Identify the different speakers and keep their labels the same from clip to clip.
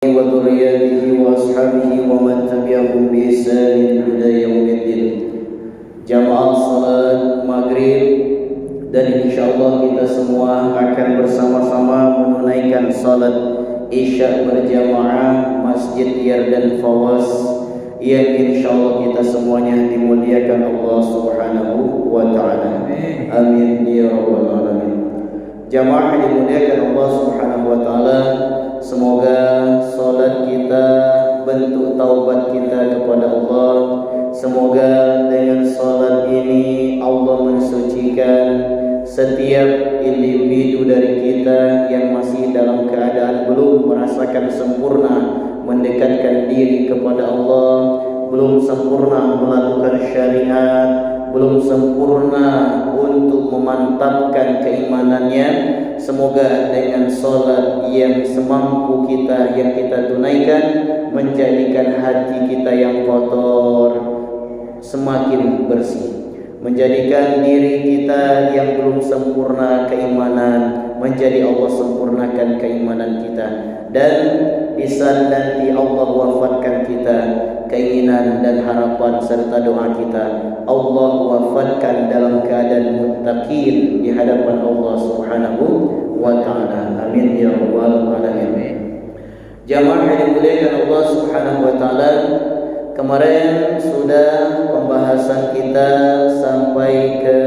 Speaker 1: وذرياته وأصحابه ومن تبعهم بإحسان إلى يوم الدين. Jamaah salat maghrib, dan insyaallah kita semua akan bersama-sama menunaikan salat isya berjamaah Masjid Yardan Fawaz yang insyaallah kita semuanya dimuliakan Allah Subhanahu wa taala. Amin ya rabbal alamin. Jamaah yang dimuliakan Allah Subhanahu wa taala, semoga salat kita bentuk taubat kita kepada Allah. Semoga dengan salat ini Allah mensucikan setiap individu dari kita yang masih dalam keadaan belum merasakan sempurna mendekatkan diri kepada Allah, belum sempurna melakukan syariat, belum sempurna untuk memantapkan keimanannya. Semoga dengan salat yang semampu kita yang kita tunaikan menjadikan hati kita yang kotor semakin bersih, menjadikan diri kita yang belum sempurna keimanan menjadi Allah sempurnakan keimanan kita, dan di saat nanti Allah wafatkan kita, keinginan dan harapan serta doa kita Allah wafatkan dalam keadaan muttaqin di hadapan Allah Subhanahu wa taala. Amin ya rabbal alamin. Jamaah yang dimuliakan Allah Subhanahu wa taala, kemarin sudah pembahasan kita sampai ke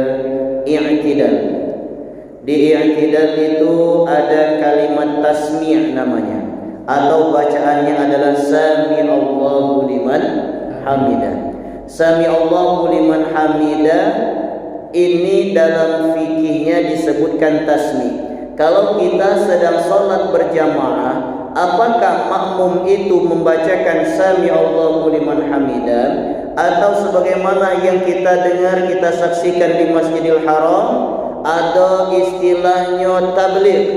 Speaker 1: i'tidal. Di i'tidal itu ada kalimat tasmi' namanya, atau bacaannya adalah sami'allahu liman hamidah. Sami'allahu liman hamidah ini dalam fikihnya disebutkan tasmi'. Kalau kita sedang salat berjamaah, apakah makmum itu membacakan sami'allahu liman hamidah, atau sebagaimana yang kita dengar, kita saksikan di Masjidil Haram, ada istilahnya tabligh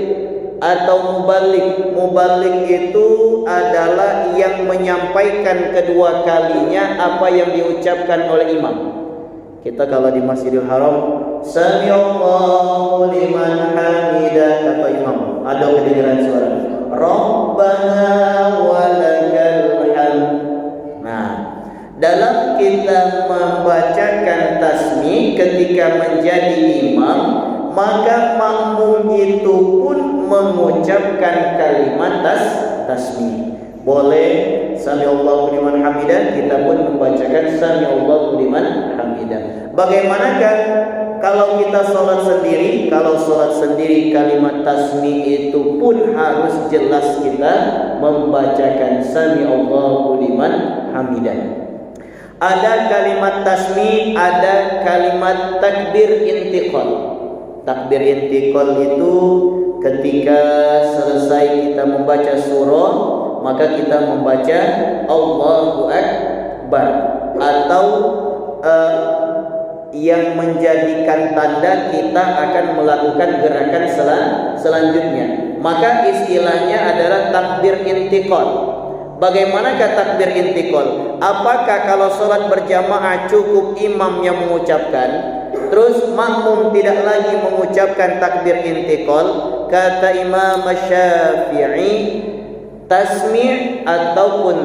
Speaker 1: atau mubalik. Mubalik itu adalah yang menyampaikan kedua kalinya apa yang diucapkan oleh imam. Kita kalau di Masjidil Haram sami'allahu liman hamidah, kata imam, ada kedengaran suara Rabbana walakal hamd. Nah, dalam kita membacakan tasmi' ketika menjadi imam, maka makmum itu pun mengucapkan kalimat tasmi'. Boleh sami'allahu liman hamidah, kita pun membacakan sami'allahu liman hamidah. Bagaimanakah kalau kita sholat sendiri? Kalau sholat sendiri kalimat tasmi' itu pun harus jelas kita membacakan sami'allahu liman hamidah. Ada kalimat tasmi', ada kalimat takbir intiqal. Takbir intiqal itu ketika selesai kita membaca surah, maka kita membaca Allahu Akbar, atau yang menjadikan tanda kita akan melakukan gerakan selanjutnya. Maka istilahnya adalah takbir intiqal. Bagaimanakah takbir intiqal? Apakah kalau sholat berjamaah cukup imam yang mengucapkan, terus makmum tidak lagi mengucapkan takbir intiqal? Kata Imam Syafi'i, tasmi' ataupun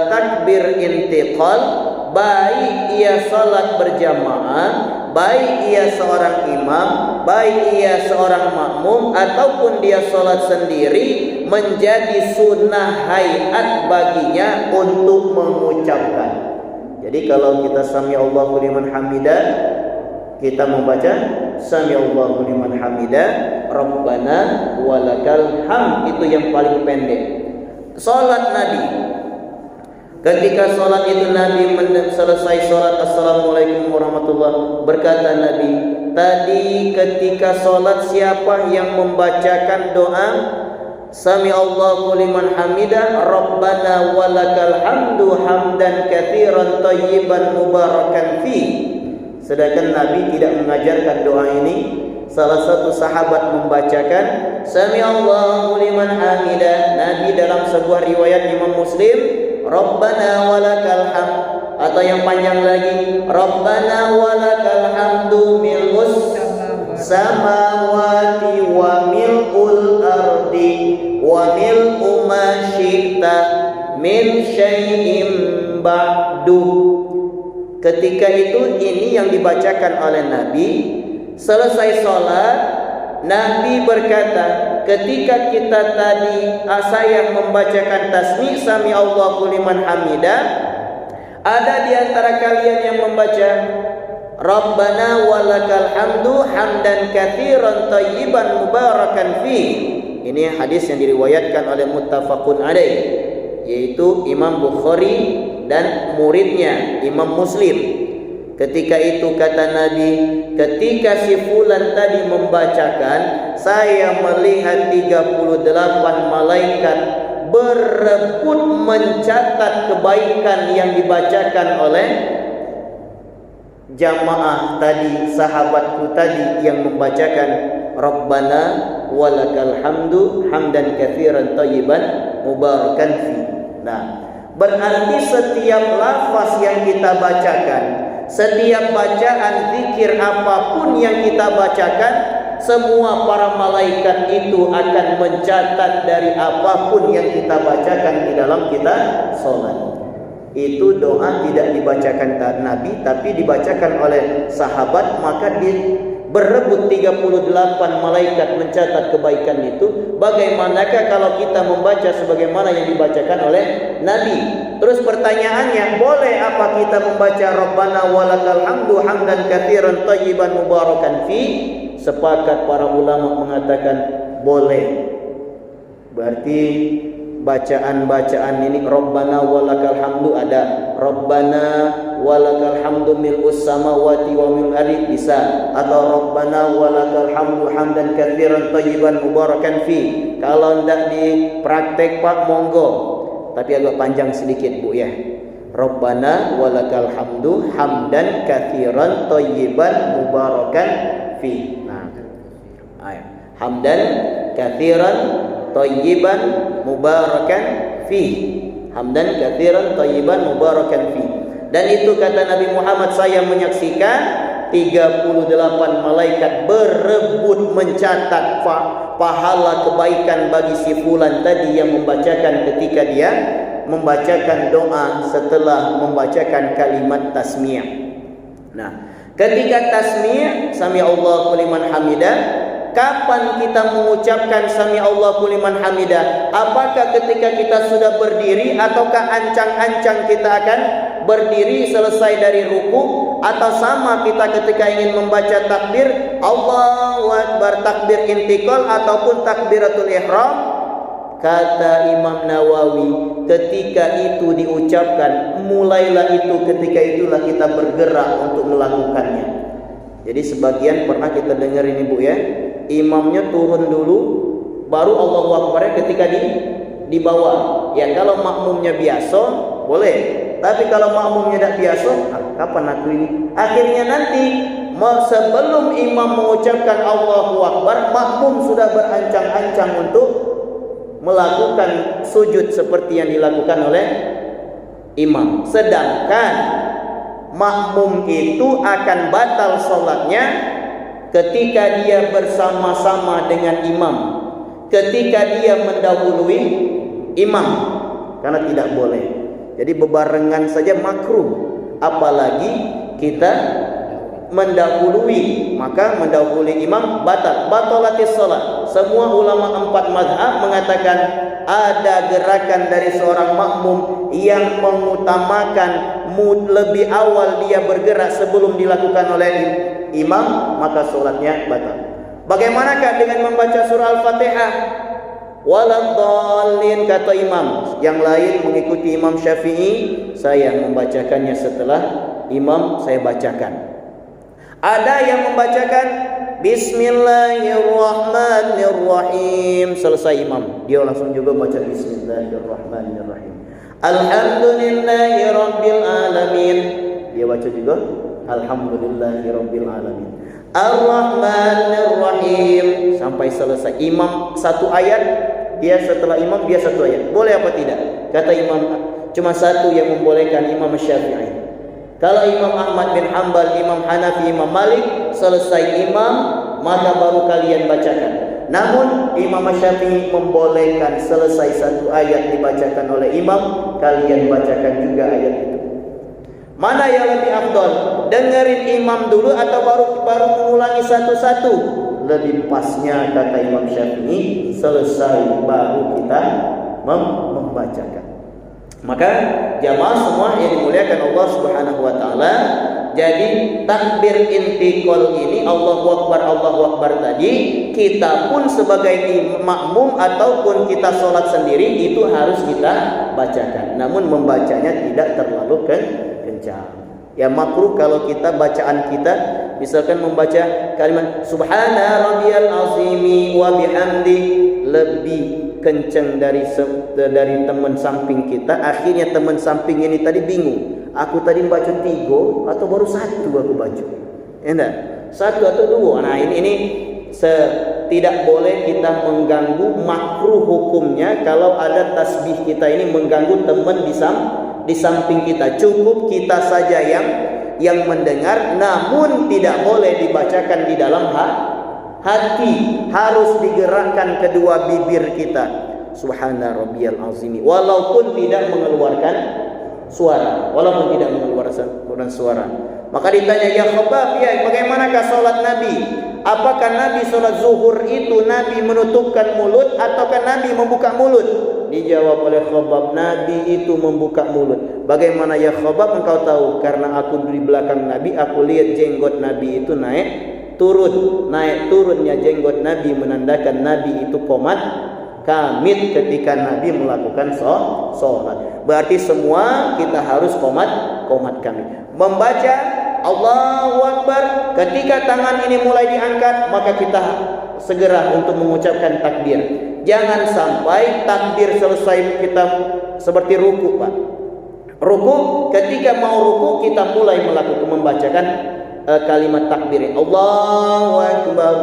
Speaker 1: takbir intiqal, baik ia salat berjamaah, baik ia seorang imam, baik ia seorang makmum, ataupun dia salat sendiri, menjadi sunnah hayat baginya untuk mengucapkan. Jadi kalau kita sami'allahu liman hamidah, kita membaca sami'allahu liman hamidah Rabbana walakal hamd, itu yang paling pendek. Salat Nabi, ketika salat itu Nabi selesai salat assalamualaikum warahmatullahi, berkata Nabi, tadi ketika salat siapa yang membacakan doa sami'allahu liman hamidah Rabbana walakal hamdu hamdan katsiran thayyiban mubarakan fi. Sedangkan Nabi tidak mengajarkan doa ini. Salah satu sahabat membacakan sami'allahu liman hamidah. Nabi dalam sebuah riwayat Imam Muslim, Rabbana walakal hamd, atau yang panjang lagi, Rabbana walakal hamdu mil'us samawati wa mil'ul ardi wa mil'u ma kita min syai'im ba'du. Ketika itu ini yang dibacakan oleh Nabi. Selesai sholat, Nabi berkata, ketika kita tadi saya membacakan tasmi' sami Allahu liman hamidah, ada di antara kalian yang membaca Rabbana walakal hamdu hamdan katsiran thayyiban mubarakan fi. Ini hadis yang diriwayatkan oleh muttafaqun alaih, yaitu Imam Bukhari dan muridnya Imam Muslim. Ketika itu kata Nabi, ketika si fulan tadi membacakan, saya melihat 38 malaikat berebut mencatat kebaikan yang dibacakan oleh jamaah tadi, sahabatku tadi yang membacakan Rabbana walakal hamdu hamdan katsiran thayyiban mubarakan fi. Nah, berarti setiap lafaz yang kita bacakan, setiap bacaan zikir apapun yang kita bacakan, semua para malaikat itu akan mencatat dari apapun yang kita bacakan di dalam kita sholat. Itu doa tidak dibacakan Nabi, tapi dibacakan oleh sahabat, maka berebut 38 malaikat mencatat kebaikan itu. Bagaimanakah kalau kita membaca sebagaimana yang dibacakan oleh Nabi? Terus pertanyaannya, boleh apa kita membaca Rabbana walakal hamdu hamdan katsiran thayyiban mubarakan fi? Sepakat para ulama mengatakan boleh. Berarti bacaan-bacaan ini Rabbana walakal hamdu ada, Rabbana walakal hamdu mil'us samawati wa mil'ul ardi bisa, atau Rabbana walakal hamdu hamdan katsiran thayyiban mubarakan fi. Kalau hendak dipraktek Pak, monggo, tapi agak panjang sedikit Bu ya. Rabbana walakal hamdu hamdan katsiran thayyiban mubarakan fi. Nah, hamdan katsiran thayyiban mubarakan fi. Hamdan katsiran thayyiban mubarakan fi. Dan itu kata Nabi Muhammad, saya menyaksikan 38 malaikat berebut mencatat pahala kebaikan bagi si fulan tadi yang membacakan ketika dia membacakan doa setelah membacakan kalimat tasmiyah. Nah, ketika tasmiyah sami Allahu liman hamidah, kapan kita mengucapkan sami Allahu liman hamidah? Apakah ketika kita sudah berdiri, ataukah ancang-ancang kita akan berdiri selesai dari ruku, atau sama kita ketika ingin membaca takbir Allahu Akbar, takbir intikal ataupun takbiratul ihram? Kata Imam Nawawi, ketika itu diucapkan, mulailah itu, ketika itulah kita bergerak untuk melakukannya. Jadi sebagian pernah kita dengar ini Bu ya, imamnya turun dulu baru Allahu Akbar ketika di bawah. Ya kalau makmumnya biasa boleh, tapi kalau makmumnya tidak biasa, kapan aku ini? Akhirnya nanti sebelum imam mengucapkan Allahu Akbar, makmum sudah berancang-ancang untuk melakukan sujud seperti yang dilakukan oleh imam. Sedangkan makmum itu akan batal sholatnya ketika dia bersama-sama dengan imam, ketika dia mendahului imam, karena tidak boleh. Jadi bebarengan saja makruh, apalagi kita mendahului, maka mendahului imam batalatis sholat. Semua ulama 4 mazhab mengatakan ada gerakan dari seorang makmum yang mengutamakan lebih awal dia bergerak sebelum dilakukan oleh imam, maka sholatnya batal. Bagaimanakah dengan membaca surah Al-Fatihah? Waladhdallin kata imam. Yang lain mengikuti Imam Syafi'i, saya membacakannya setelah imam saya bacakan. Ada yang membacakan Bismillahirrahmanirrahim, selesai imam, dia langsung juga baca Bismillahirrahmanirrahim. Alhamdulillahirabbil alamin, dia baca juga Alhamdulillahirabbil alamin. Ar-Rahmanir-Rahim sampai selesai. Imam satu ayat, dia setelah imam dia satu ayat. Boleh apa tidak? Kata imam, cuma satu yang membolehkan, Imam Syafi'i. Kalau Imam Ahmad bin Hanbal, Imam Hanafi, Imam Malik, selesai imam maka baru kalian bacakan. Namun Imam Syafi'i membolehkan selesai satu ayat dibacakan oleh imam, kalian bacakan juga ayat itu. Mana yang lebih afdal? Dengerin imam dulu atau baru mengulangi satu-satu? Lebih pasnya kata Imam Syafi'i, selesai baru kita membacakan. Maka jamaah semua yang dimuliakan Allah Subhanahu wa taala, jadi takbir intiqal ini Allahu Akbar tadi, kita pun sebagai makmum ataupun kita sholat sendiri itu harus kita bacakan. Namun membacanya tidak terlalu kencang. Ya makruh kalau kita bacaan kita misalkan membaca kalimat subhana rabbiyal azimi wa bihamdi lebih kencang dari teman samping kita. Akhirnya teman samping ini tadi bingung, aku tadi baca 3 atau baru 1 aku baca, enggak 1 atau 2. Nah ini tidak boleh kita mengganggu, makruh hukumnya kalau ada tasbih kita ini mengganggu teman di samping kita. Cukup kita saja yang mendengar, namun tidak boleh dibacakan di dalam hati. Harus digerakkan kedua bibir kita, subhana rabbiyal azimi, walaupun tidak mengeluarkan suara, Maka ditanya, ya Khabbab, ya bagaimanakah sholat Nabi? Apakah Nabi sholat zuhur itu Nabi menutupkan mulut ataukah Nabi membuka mulut? Dijawab oleh Khabbab, Nabi itu membuka mulut. Bagaimana ya Khabbab engkau tahu? Karena aku di belakang Nabi, aku lihat jenggot Nabi itu naik turunnya jenggot Nabi menandakan Nabi itu kamit ketika Nabi melakukan sholat. Berarti semua kita harus komat kamit. Membaca Allahu Akbar, ketika tangan ini mulai diangkat, maka kita segera untuk mengucapkan takbir. Jangan sampai takbir selesai kita seperti ruku, Pak. Ruku, ketika mau ruku kita mulai membacakan kalimat takbir. Allahu Akbar,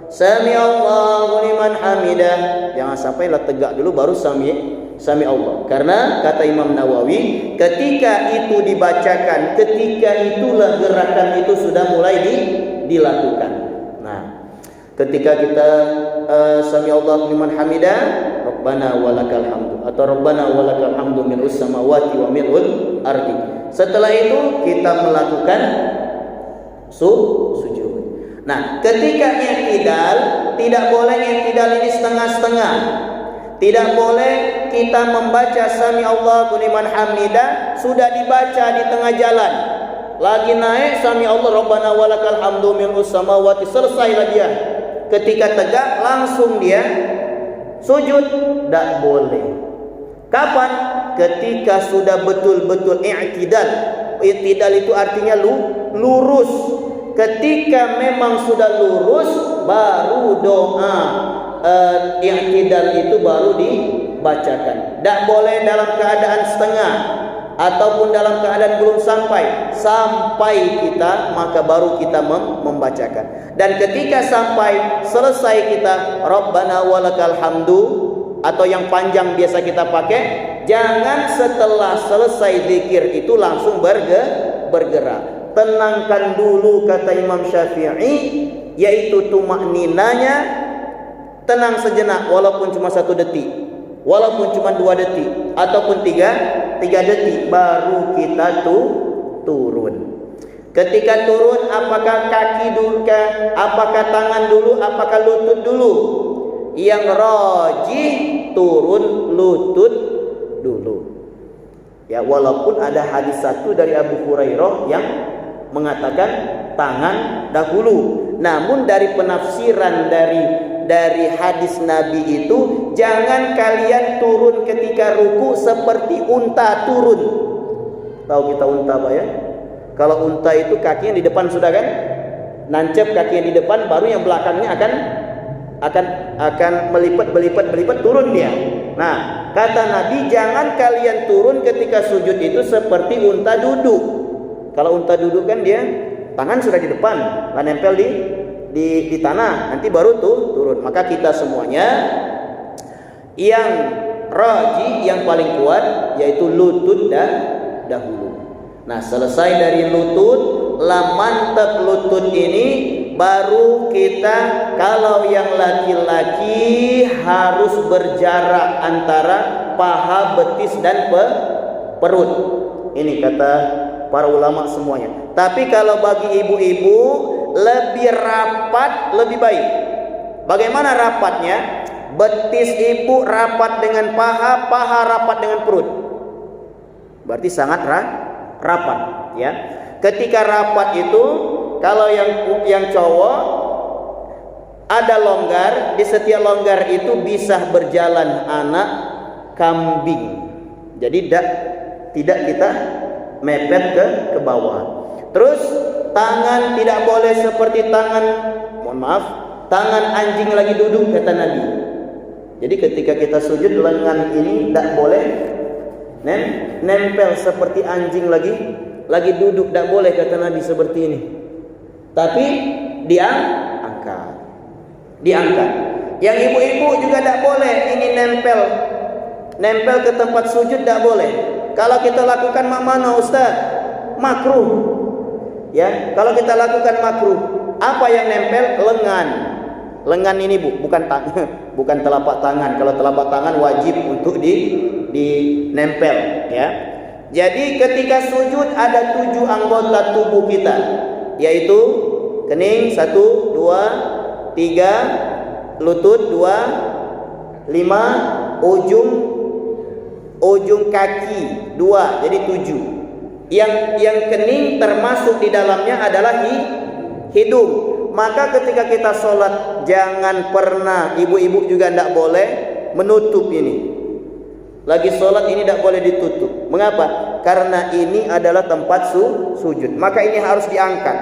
Speaker 1: Sami Allahu liman hamidah. Jangan sampai tegak dulu baru Sami Allah. Karena kata Imam Nawawi, ketika itu dibacakan, ketika itulah gerakan itu sudah mulai dilakukan. Nah, ketika kita Sami Allahu liman hamidah, Rabbana walakal hamdu, atau Rabbana walakal hamdu mil'us samawati wa mil'ul ardi. Setelah itu kita melakukan sujud. Nah, ketika i'tidal, tidak boleh i'tidal ini setengah-setengah. Tidak boleh kita membaca Sami Allahu liman hamidah sudah dibaca di tengah jalan. Lagi naik Sami Allah Rabbana walakal hamdu mil'us samawati, selesailah dia. Ketika tegak langsung dia sujud, tidak boleh. Kapan? Ketika sudah betul-betul i'tidal. I'tidal itu artinya lurus. Ketika memang sudah lurus, baru doa i'tidal itu baru dibacakan. Tidak boleh dalam keadaan setengah ataupun dalam keadaan belum sampai kita, maka baru kita membacakan. Dan ketika sampai selesai kita Rabbana walakal hamdu, atau yang panjang biasa kita pakai, jangan setelah selesai zikir itu langsung bergerak. Tenangkan dulu kata Imam Syafi'i, yaitu tumakninanya, tenang sejenak walaupun cuma 1 detik, walaupun cuma 2 detik ataupun 3 detik, baru kita turun. Ketika turun, apakah kaki dulu, apakah tangan dulu, apakah lutut dulu? Yang rajih turun lutut dulu. Ya, walaupun ada hadis satu dari Abu Hurairah yang mengatakan tangan dahulu. Namun dari penafsiran dari hadis Nabi itu, jangan kalian turun ketika ruku seperti unta turun. Tahu kita unta apa ya? Kalau unta itu kakinya di depan sudah kan, nancep kakinya di depan, baru yang belakangnya akan melipat turun dia. Nah, kata Nabi, jangan kalian turun ketika sujud itu seperti unta duduk. Kalau unta duduk kan dia tangan sudah di depan, nempel di tanah, nanti baru turun. Maka kita semuanya yang raji, yang paling kuat yaitu lutut dahulu. Nah, selesai dari lutut, mantap lutut ini, baru kita, kalau yang laki-laki harus berjarak antara paha, betis dan perut. Ini kata para ulama semuanya. Tapi kalau bagi ibu-ibu, lebih rapat lebih baik. Bagaimana rapatnya? Betis ibu rapat dengan paha, paha rapat dengan perut. Berarti sangat rapat, ya. Ketika rapat itu, kalau yang cowok ada longgar, di setiap longgar itu bisa berjalan anak kambing. Jadi tidak kita mepet ke bawah. Terus tangan tidak boleh seperti tangan, mohon maaf, tangan anjing lagi duduk, kata Nabi. Jadi ketika kita sujud, lengan ini tidak boleh nempel seperti anjing lagi duduk, tidak boleh, kata Nabi, seperti ini. Tapi diangkat. Yang ibu-ibu juga tidak boleh ini nempel ke tempat sujud, tidak boleh. Kalau kita lakukan mana Ustaz? Makruh. Ya, kalau kita lakukan makruh. Apa yang nempel? Lengan ini bukan telapak tangan. Kalau telapak tangan wajib untuk dinempel, ya. Jadi ketika sujud ada 7 anggota tubuh kita, yaitu kening 1, 2, 3, lutut 2, 5, ujung kaki 2, jadi 7. Yang kening termasuk di dalamnya adalah hidung. Maka ketika kita sholat, jangan pernah, ibu-ibu juga tidak boleh menutup ini. Lagi sholat ini tidak boleh ditutup. Mengapa? Karena ini adalah tempat sujud. Maka ini harus diangkat.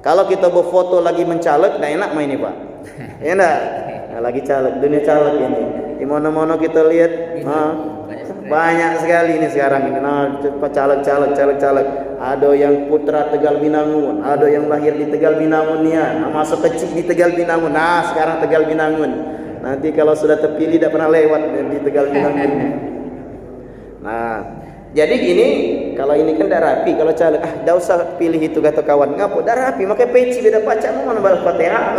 Speaker 1: Kalau kita berfoto lagi mencaleg, tidak enak main ini, Pak. Ya enggak? Nah, lagi caleg, dunia caleg ini. Di mana-mana kita lihat, banyak sekali ini sekarang ini. Nah, caleg. Ada yang putra Tegal Binangun, ada yang lahir di Tegal Binangun ya, masuk kecil di Tegal Binangun. Nah, sekarang Tegal Binangun. Nanti kalau sudah terpilih tidak pernah lewat di Tegal Binangun. Nah, jadi gini, kalau ini kan tidak rapi, kalau caleg, tidak usah pilih itu, kata kawan. Ngapa? Tidak rapi, makanya peci beda pacar, mana balas Fatihah.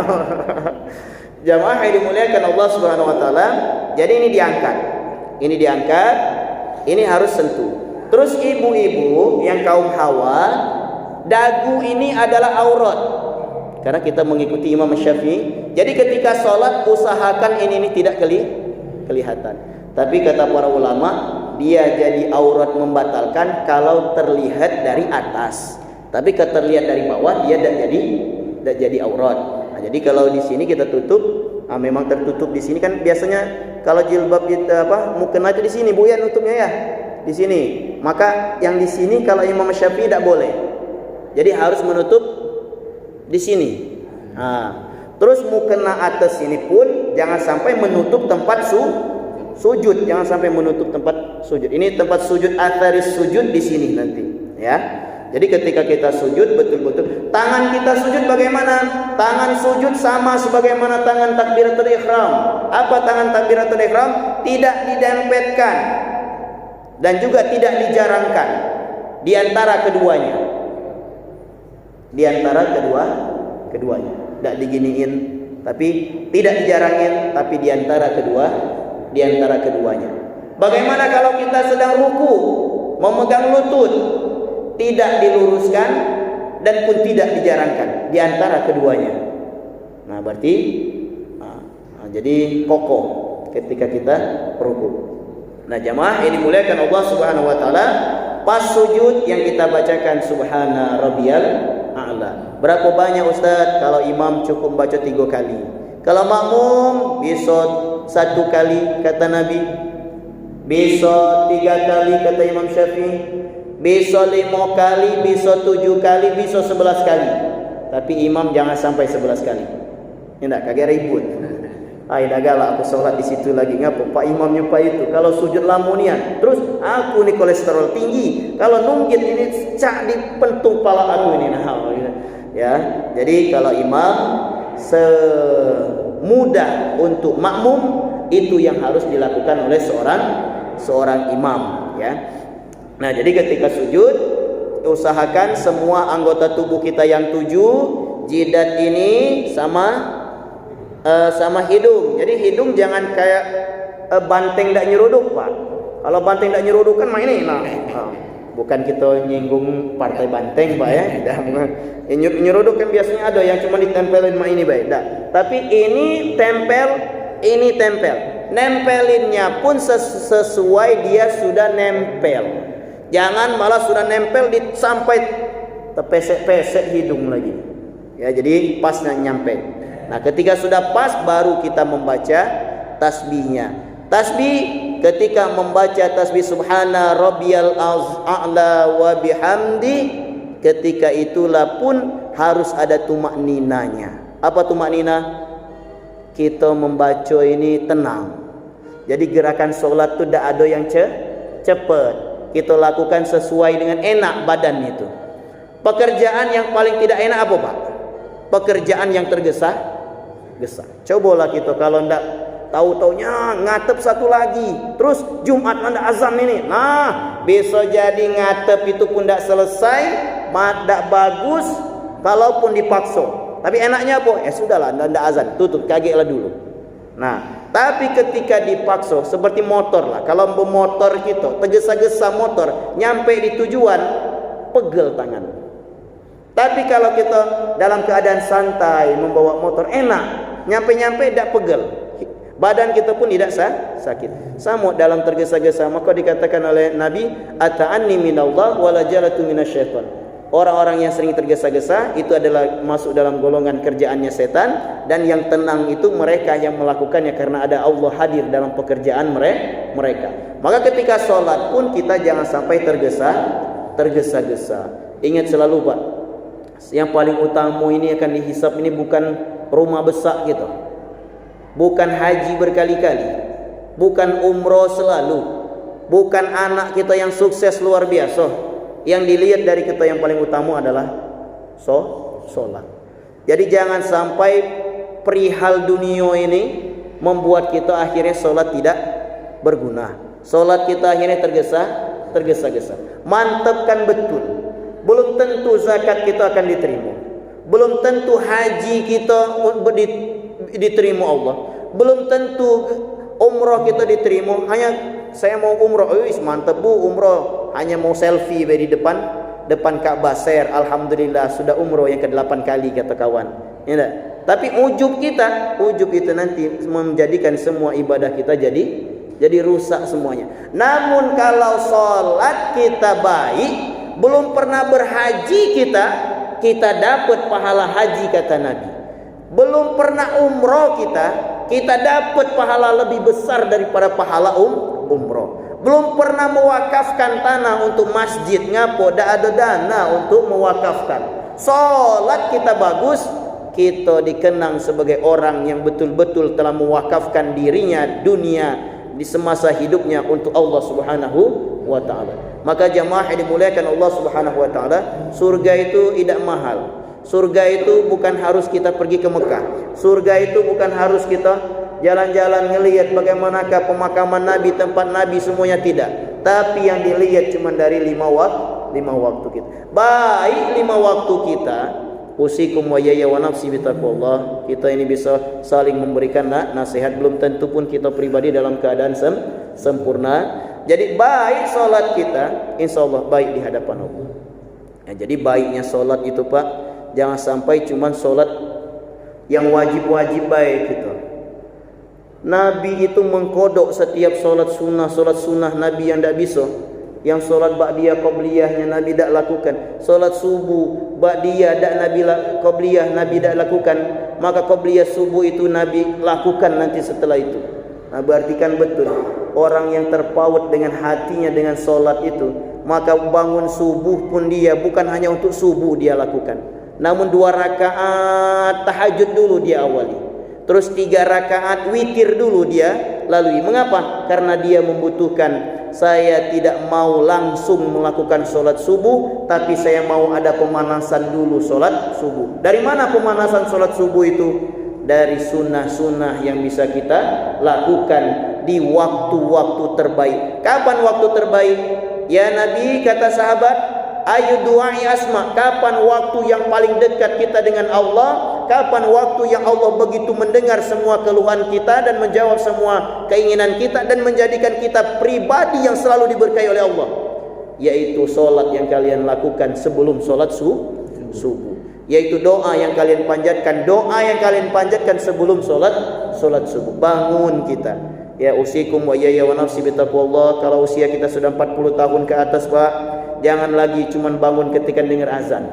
Speaker 1: Jamaah yang dimuliakan Allah Subhanahu wa taala. Jadi ini diangkat. Ini harus sentuh. Terus ibu-ibu yang kaum Hawa, dagu ini adalah aurat. Karena kita mengikuti Imam Syafi'i. Jadi ketika sholat usahakan ini tidak kelihatan. Tapi kata para ulama, dia jadi aurat membatalkan kalau terlihat dari atas. Tapi kalau terlihat dari bawah dia tidak jadi aurat. Nah, jadi kalau di sini kita tutup, memang tertutup di sini kan biasanya kalau jilbab kita mukena itu di sini Bu ya nutupnya ya. Di sini. Maka yang di sini kalau Imam Syafi'i tidak boleh. Jadi harus menutup di sini. Nah, terus mukena atas sini pun jangan sampai menutup tempat sujud. Jangan sampai menutup tempat sujud. Ini tempat sujud, atharis sujud di sini nanti, ya. Jadi ketika kita sujud betul-betul tangan kita sujud bagaimana? Tangan sujud sama sebagaimana tangan takbiratul ihram. Apa tangan takbiratul ihram? Tidak didempetkan dan juga tidak dijarangkan di antara keduanya. Di antara keduanya. Tidak diginiin, tapi tidak dijarangin, tapi di antara keduanya. Bagaimana kalau kita sedang ruku, memegang lutut, tidak diluruskan dan pun tidak dijarangkan di antara keduanya. Nah, berarti jadi kokoh ketika kita ruku. Nah, jamaah ini dimuliakan Allah Subhanahu wa taala, pas sujud yang kita bacakan subhana rabbiyal a'la. Berapa banyak Ustaz? Kalau imam cukup baca 3 kali. Kalau makmum bisa 1 kali kata Nabi. Bisa 3 kali kata Imam Syafi'i. Bisa 5 kali, bisa 7 kali, bisa 11 kali. Tapi imam jangan sampai 11 kali. Ya enggak, kagak ribut. Dah galak aku sholat di situ lagi. Ngapa? Pak imamnya Pak itu. Kalau sujud lamunian, terus aku nih kolesterol tinggi. Kalau nunggit ini cak di pentung pala aku ini. Nah, ya. Jadi kalau imam semudah untuk makmum itu yang harus dilakukan oleh seorang imam, ya. Nah, jadi ketika sujud usahakan semua anggota tubuh kita yang 7 Jidat ini sama hidung. Jadi hidung jangan kayak banteng tak nyeruduk, Pak. Kalau banteng tak nyeruduk kan main ini. Bukan kita nyinggung partai banteng, Pak ya. Nyeruduk kan biasanya ada yang cuma ditempelin mak ini, baik. Tapi ini tempel, ini tempel. Nempelinnya pun sesuai dia sudah nempel. Jangan malah sudah nempel sampai terpesek-pesek hidung lagi. Ya, jadi pas nyampe. Nah, ketika sudah pas baru kita membaca tasbihnya. Tasbih ketika membaca tasbih subhana rabbiyal a'la wa bihamdi, ketika itulah pun harus ada tumakninanya. Apa tumaknina? Kita membaca ini tenang. Jadi gerakan solat itu tidak ada yang cepat. Kita lakukan sesuai dengan enak badan itu. Pekerjaan yang paling tidak enak apa, Pak? Pekerjaan yang tergesa-gesa. Cobalah kita kalau ndak tahu-taunya ngatep satu lagi. Terus Jumat anda azan ini. Nah, besok jadi ngatep itu pun ndak selesai, ndak bagus kalaupun dipaksa. Tapi enaknya apa? Sudahlah, ndak azan, tutup, kagetlah dulu. Nah, tapi ketika dipaksa seperti motor lah. Kalau bermotor kita tergesa-gesa motor, nyampe di tujuan, pegel tangan. Tapi kalau kita dalam keadaan santai membawa motor, enak, nyampe-nyampe tidak pegel, badan kita pun tidak sakit. Sama dalam tergesa-gesa, maka dikatakan oleh Nabi, ata'anni minallah wala jalatu minasyaitan. Orang-orang yang sering tergesa-gesa itu adalah masuk dalam golongan kerjaannya setan, dan yang tenang itu mereka yang melakukannya karena ada Allah hadir dalam pekerjaan mereka. Maka ketika sholat pun kita jangan sampai tergesa-gesa. Ingat selalu, Pak, yang paling utama ini akan dihisap ini bukan rumah besar gitu, bukan haji berkali-kali, bukan umroh selalu, bukan anak kita yang sukses luar biasa. Yang dilihat dari kita yang paling utama adalah sholat. Jadi jangan sampai perihal dunia ini membuat kita akhirnya sholat tidak berguna. Sholat kita akhirnya tergesa-gesa. Mantapkan betul. Belum tentu zakat kita akan diterima. Belum tentu haji kita diterima Allah. Belum tentu umrah kita diterima. Hanya saya mau umrah, mantap Bu umrah. Hanya mau selfie di depan Ka'bah, share, alhamdulillah sudah umrah yang ke-8 kali kata kawan. Ya tak? Tapi ujub itu nanti menjadikan semua ibadah kita jadi rusak semuanya. Namun kalau sholat kita baik, belum pernah berhaji kita dapat pahala haji kata Nabi. Belum pernah umroh kita dapat pahala lebih besar daripada pahala umroh. Belum pernah mewakafkan tanah untuk masjid, ngapo dak ada dana untuk mewakafkan. Salat kita bagus, kita dikenang sebagai orang yang betul-betul telah mewakafkan dirinya dunia di semasa hidupnya untuk Allah Subhanahu wa taala. Maka jamaah yang dimuliakan Allah Subhanahu wa taala, surga itu tidak mahal. Surga itu bukan harus kita pergi ke Mekah. Surga itu bukan harus kita jalan-jalan ngelihat bagaimanakah pemakaman Nabi, tempat Nabi, semuanya tidak. Tapi yang dilihat cuma dari 5 waktu kita. Baik 5 waktu kita, usikum wa yaya wa nafsi bitaqwallah. Kita ini bisa saling memberikan nasihat, belum tentu pun kita pribadi dalam keadaan sempurna. Jadi baik solat kita, insyaallah baik di hadapan Allah. Ya, jadi baiknya solat itu, Pak, jangan sampai cuma solat yang wajib-wajib baik gitu. Nabi itu mengkodok setiap solat sunnah Nabi yang tidak bisa. Yang solat ba'diyah qabliyahnya Nabi tidak lakukan. Solat subuh ba'diyah qabliyah Nabi tidak lakukan. Maka qabliyah subuh itu Nabi lakukan nanti setelah itu. Nah, berarti kan betul orang yang terpaut dengan hatinya dengan solat itu, maka bangun subuh pun dia bukan hanya untuk subuh dia lakukan, namun 2 rakaat tahajud dulu dia awali. Terus 3 rakaat witir dulu dia lalui. Mengapa? Karena dia membutuhkan, saya tidak mau langsung melakukan solat subuh, tapi saya mau ada pemanasan dulu solat subuh. Dari mana pemanasan solat subuh itu? Dari sunnah-sunnah yang bisa kita lakukan di waktu-waktu terbaik. Kapan waktu terbaik? Ya Nabi, kata sahabat, Ayu du'ai asma, kapan waktu yang paling dekat kita dengan Allah? Kapan waktu yang Allah begitu mendengar semua keluhan kita dan menjawab semua keinginan kita dan menjadikan kita pribadi yang selalu diberkahi oleh Allah? Yaitu solat yang kalian lakukan sebelum solat subuh. Yaitu doa yang kalian panjatkan, sebelum solat subuh. Bangun kita. Ya, usikum wa ya wa nafsi bitaqwallah. Kalau usia kita sudah 40 tahun ke atas, Pak, jangan lagi cuman bangun ketika dengar azan.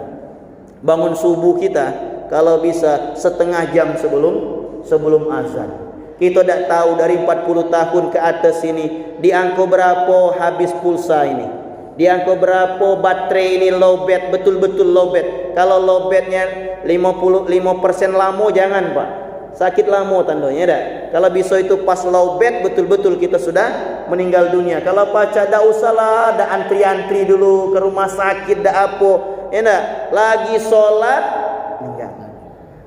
Speaker 1: Bangun subuh kita kalau bisa setengah jam sebelum azan. Kita tidak tahu dari 40 tahun ke atas ini di angka berapa habis pulsa ini. Di angka berapa baterai ini lowbat, betul-betul lowbat. Kalau lowbatnya 55% lama jangan, Pak. Sakit lama tandanya dah. Kalau bisa itu pas lowbat betul-betul kita sudah meninggal dunia. Kalau baca dak usahlah, dak antri-antri dulu ke rumah sakit dak apa. Ya ndak? Lagi sholat meninggal.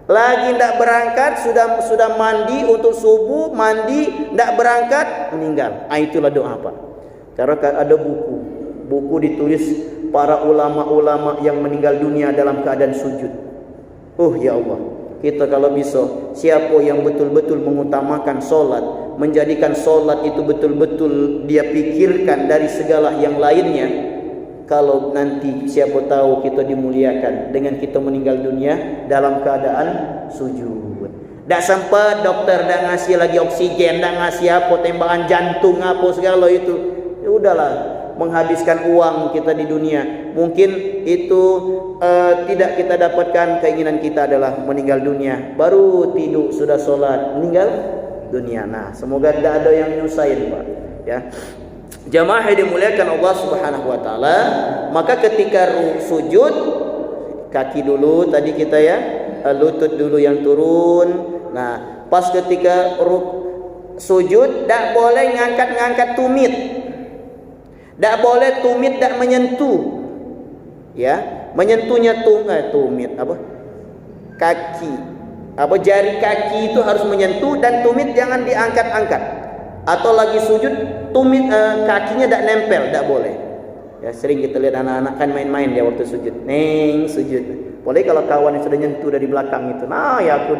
Speaker 1: Lagi ndak berangkat sudah mandi untuk subuh, mandi ndak berangkat meninggal. Itulah doa, Pak. Karena ada buku ditulis para ulama-ulama yang meninggal dunia dalam keadaan sujud. Ya Allah, kita kalau bisa, siapa yang betul-betul mengutamakan solat, menjadikan solat itu betul-betul dia pikirkan dari segala yang lainnya, kalau nanti siapa tahu kita dimuliakan dengan kita meninggal dunia dalam keadaan sujud. Tak sempat dokter dah ngasih lagi oksigen, dah ngasih apa, tembakan jantung apa segala itu. Ya udahlah, menghabiskan uang kita di dunia. Mungkin itu tidak kita dapatkan. Keinginan kita adalah meninggal dunia, baru tidur sudah sholat meninggal dunia. Nah, semoga tidak ada yang nyusahin, Pak. Ya, jamaah yang dimuliakan Allah Subhanahu Wa Taala. Maka ketika sujud, kaki dulu tadi kita ya, lutut dulu yang turun. Nah, pas ketika sujud, tak boleh ngangkat tumit. Tak boleh tumit, tak menyentuh. Ya, menyentuhnya tumit apa? Kaki. Apa jari kaki itu harus menyentuh dan tumit jangan diangkat-angkat. Atau lagi sujud tumit kakinya tak nempel, tak boleh. Ya, sering kita lihat anak-anak kan main-main dia waktu sujud. Sujud. Boleh kalau kawan yang sudah nyentuh dari belakang itu. Nah, ya aku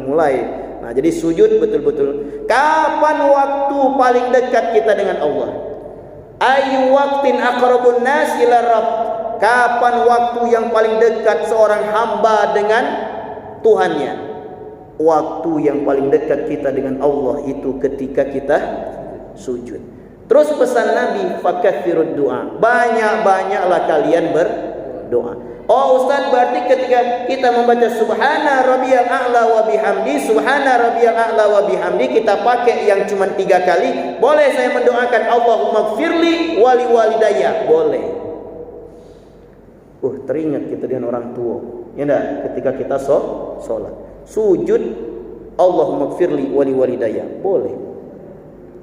Speaker 1: mulai. Nah, jadi sujud betul-betul. Kapan waktu paling dekat kita dengan Allah? Ayu waktin aqrabun nas ila Rabb. Kapan waktu yang paling dekat seorang hamba dengan Tuhannya? Waktu yang paling dekat kita dengan Allah itu ketika kita sujud. Terus pesan Nabi, fakathirud du'a. Banyak-banyaklah kalian berdoa. Oh Ustaz, berarti ketika kita membaca subhana rabbiyal a'la wa bihamdi, subhana rabbiyal a'la wa bihamdi, kita pakai yang cuma 3 kali. Boleh saya mendoakan Allahumma gfirli wali walidayya? Boleh. Teringat kita dengan orang tua. Ya enggak? Ketika kita sholat. Sujud, Allahumma gfirli wali walidayya. Boleh.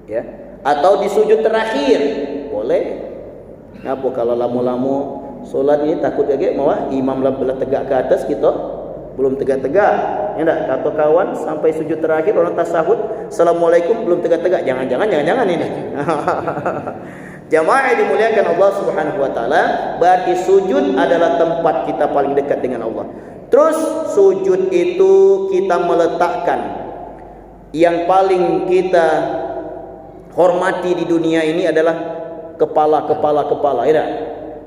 Speaker 1: Ya. Atau di sujud terakhir. Boleh. Apa kalau lama-lama solat ini takut lagi malah imam belah tegak ke atas, kita belum tegak-tegak. Ya enggak? Kata kawan sampai sujud terakhir orang tasahud, assalamualaikum belum tegak-tegak. Jangan ini. Jamaah yang dimuliakan Allah Subhanahu Wa Taala, berarti sujud adalah tempat kita paling dekat dengan Allah. Terus sujud itu kita meletakkan yang paling kita hormati di dunia ini adalah kepala. Ya,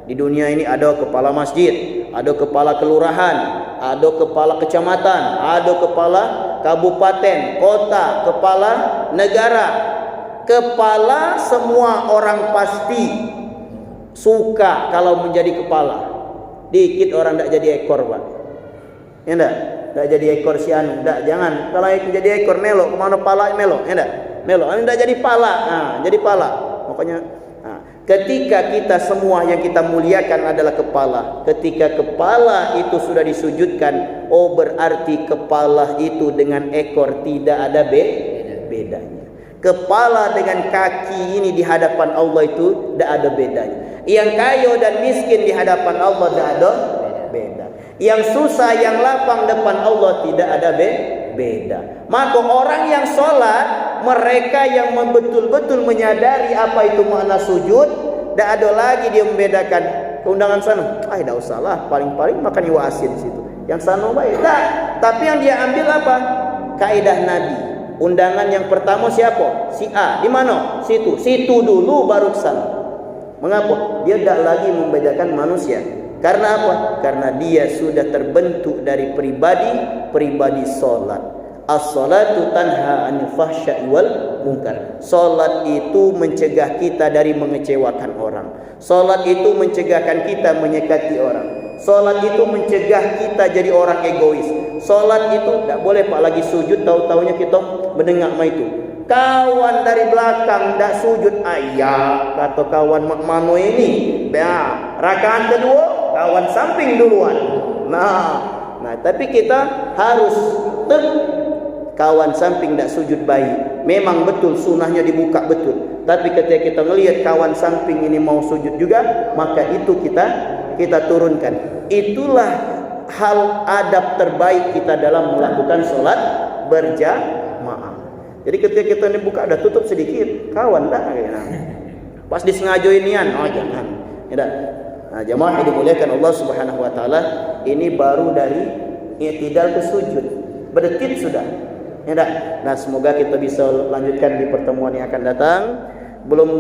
Speaker 1: di dunia ini ada kepala masjid, ada kepala kelurahan, ada kepala kecamatan, ada kepala kabupaten, kota, kepala negara. Kepala semua orang pasti suka kalau menjadi kepala. Dikit orang tak jadi ekor, Pak. Ya enggak? Tak jadi ekor si anu. Tak, jangan. Kalau jadi ekor melok, kemana pala melok? Ya enggak? Melok. Anu tak jadi pala. Jadi pala. Makanya ketika kita semua yang kita muliakan adalah kepala. Ketika kepala itu sudah disujudkan, berarti kepala itu dengan ekor tidak ada bedanya. Kepala dengan kaki ini di hadapan Allah itu tidak ada bedanya. Yang kaya dan miskin di hadapan Allah tidak ada beda. Yang susah, yang lapang depan Allah tidak ada beda. Maka orang yang sholat, mereka yang betul-betul menyadari apa itu makna sujud, tidak ada lagi dia membedakan ke undangan sana. Tidak usah lah, paling-paling makan iwa asin situ. Yang sana baik. Tak. Tapi yang dia ambil apa? Kaidah Nabi. Undangan yang pertama siapa? Si A. Di mana? Situ. Situ dulu baru ke sana. Mengapa? Dia tidak lagi membedakan manusia. Karena apa? Karena dia sudah terbentuk dari pribadi solat. As-salatu tanha 'anil fahsya'i wal munkar. Salat itu mencegah kita dari mengecewakan orang. Salat itu mencegahkan kita menyakiti orang. Salat itu mencegah kita jadi orang egois. Salat itu tidak boleh Pak lagi sujud tahu-taunya kita mendengar itu. Kawan dari belakang tidak sujud, ayah kata kawan mak mano ini. Rakaat kedua kawan samping duluan. Nah, tapi kita harus kawan samping tidak sujud baik. Memang betul sunnahnya dibuka betul. Tapi ketika kita melihat kawan samping ini mau sujud juga, maka itu kita turunkan. Itulah hal adab terbaik kita dalam melakukan sholat berjamaah. Jadi ketika kita ini buka ada tutup sedikit, kawan tak. Pas disengaja inian, jangan. Nah, jamaah yang dimuliakan Allah Subhanahu Wa Taala, ini baru dari i'tidal ke sujud, berdetik sudah. Nah, semoga kita bisa lanjutkan di pertemuan yang akan datang. Belum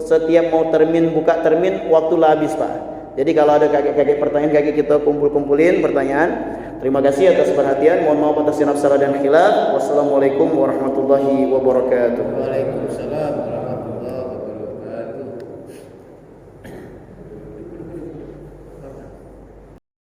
Speaker 1: setiap mau termin buka termin waktulah habis Pak. Jadi kalau ada kakek-kakek pertanyaan, kakek kita kumpulin pertanyaan. Terima kasih atas perhatian. Mohon maaf atas silap salah dan khilaf. Wassalamualaikum warahmatullahi wabarakatuh.
Speaker 2: Waalaikumsalam.